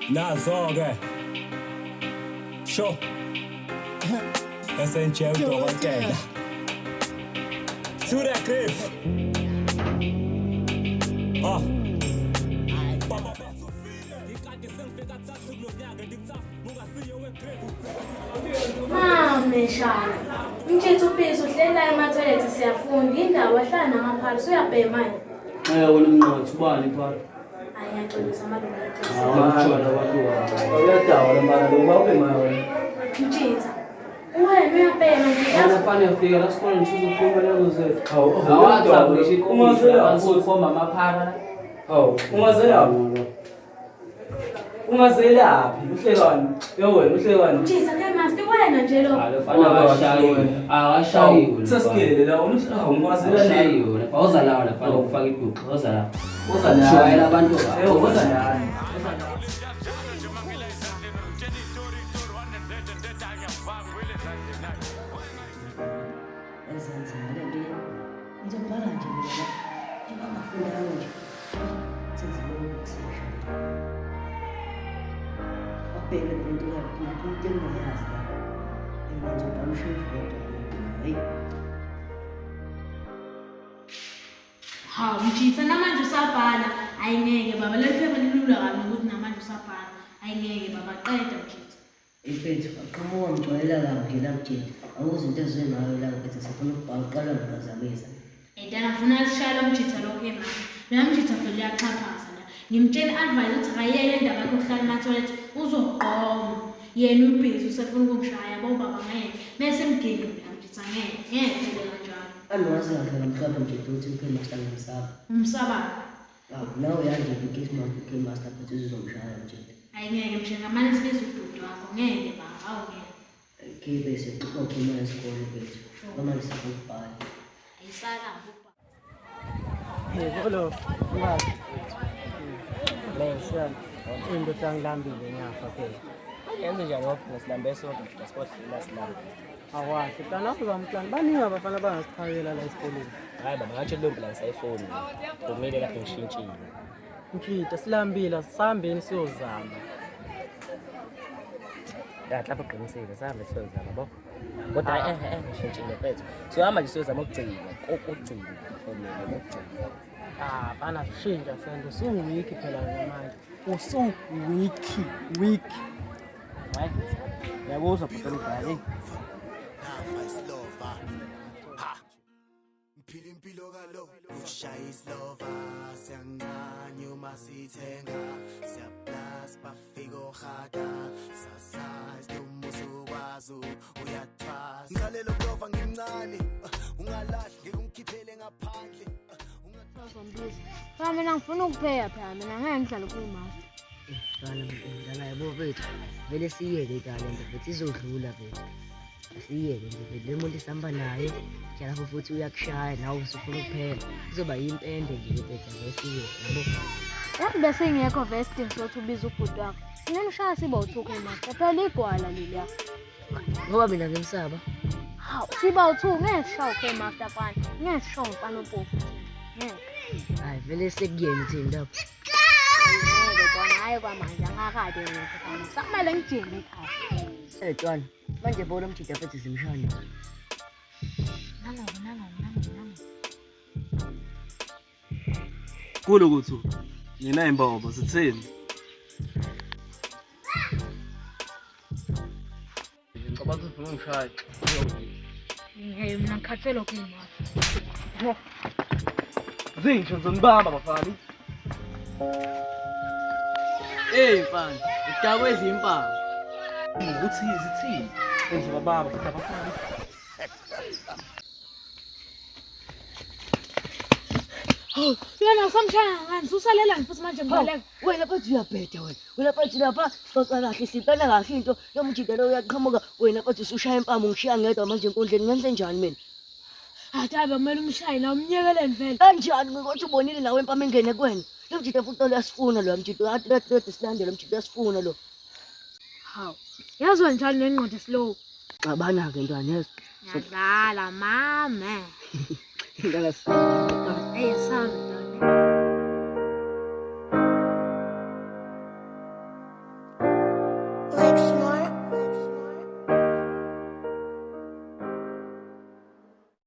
Nazo-ke sho esenje udokotela to the cliff. Meshana, mthetho uphisa uhlela emathoyilethi siyafunda indawo ahlala namaphalo uyabhema manje. Wena mnqothi ubani phakathi? Ayaxolisa amalungu Awujwayela abantu uyadawa lembala lo bawubhema wena. Mthetho. Wena uyabhema nje. Yafanele ufika la sikhona nje uzokhuluma lezo zethu. Awathabu ngisho ikhomba ukhomba amaphara. Ungazelaphi uhlekani? Wena uhlekani? Mthetho ke master wena nje lo. Awashayiwe. Sasikele la ungazela Awashayiwe. Bawuza lawa lafanele ukufaka ibhuqu. Bawuza la. Uza la. Shayela abantu. Uza la. Hawu mthetho namanje usabhala ayingeke baba le phepha lilula kabi ukuthi namanje usabhala ayingeke baba qeda mthetho. Ifethu aqhamuka ngicwalela kabi nje lamtshela awuze into ezwe ngayo la mfethu sifuna ukubhala uqala ngibazamisa Edana ngifuna ukushaya lo mthetho lokho emanje mina mthetho phela uyaxhaphaza la ngimtshela advise ukuthi akayele indaba yakhe yokuhlala emathoyilethi uzogqoma yena ubhizi usefuna ukungishaya bo baba ngeke mase mginqi la mthetho ngeke kanjalo anwazi kahle ngamhlaba nje ukuthi uphela master ngisaba umsaba nawe yanje ngikhe master master futhi uzomshaya nje ayingeke mshenga manje sibiza ubhuti wakho ngeke baba awungeke khibe sekuxoxa imali esikole bethu noma lisifuna ukubhala ayisala Hello, ngathi. Lesa into tangilambile nyafa phela. Yenze njani ngoba silambe sonke sport lasilambe. Awazi, kana uzamhlanje baningi abafana bangasiphakela la esikoleni. Hayi baba ngathi lo mbila ngisayifoni. Kumele lapho ngishintshile. Mfita silambile sihambeni siyozama. Lapha uqinisile sahambe siyozama bo. Kodwa ngishintshile mfethu. Sohamba nje siyozama ukugcina kokugcina formula ukugcina. Bana shintsha sento suwiki phela manje. Weak. Hayi. Yabuzwa bhuti ngibhali. Mphila impilo kalo ushaya islova siyancanya uma sithenga siyaplus bafika ohada sasize umuso kwazo uyathwasa ngiqalelo kulova ngimncane ungalahli ngeke ungikhiphele ngaphandle Cha mina ngifuna ukupheka phela mina ngeke ngidlale kuyimaster. Ngala yabo bethu vele siyeke talento futhi izodlula bethu asiyeke nje le muntu isihamba naye nje lapho futhi uyakushaya nawe usufuna ukuphela kuzoba yimpende nje bethu ngesiyeke yabo Bese ngekho vesting sothi ubiza ubhuti wakho. Sinemshaya siba u2 kuyimaster phela igwala leliya. ngoba mina ngimsaba Hawu siba u2 ngeke sishaye kuyimaster fana. Ngeke sishaye umfana ompofu. Ngeke. hayi vele sekuyena thina lapho Hayi kwamanje angakade ngifana. Sakumele ngijime ekhaya. Twana manje bona umjida futhi simshane Nango. kulo kuthi ngina imbobo sithini? Ngicabanga ukuthi ufuna ungishaya. Ngeke mina ngikhathele kuyimaster. Zingisho ngizonibamba bafana. Mfana, udakwezi impala. Ukuthi izithini? Enze bababa futhi abafana. Yena samshaya ngani susalela ngifuthi manje ngibaleka. wena bathi uyabheda wena bathi lapha xoxa kahle sipela kahle into yomjida lo uyaqhamuka wena bathi usushaya impama ungishiya ngedwa manje enkundleni ngenze njani mina Hayi kumele umshaye la umnyekeleni vele. kanjani ngokuthi ubonile nawe impama engene kuwena lo mjida futhi lo yasifuna lo mjida athi silandele umjida yasifuna lo Hawu. Yazwa njalo nengqondo slow. xabana ke ntwana yeso Yadlala mama. ngala sifuna Hey son.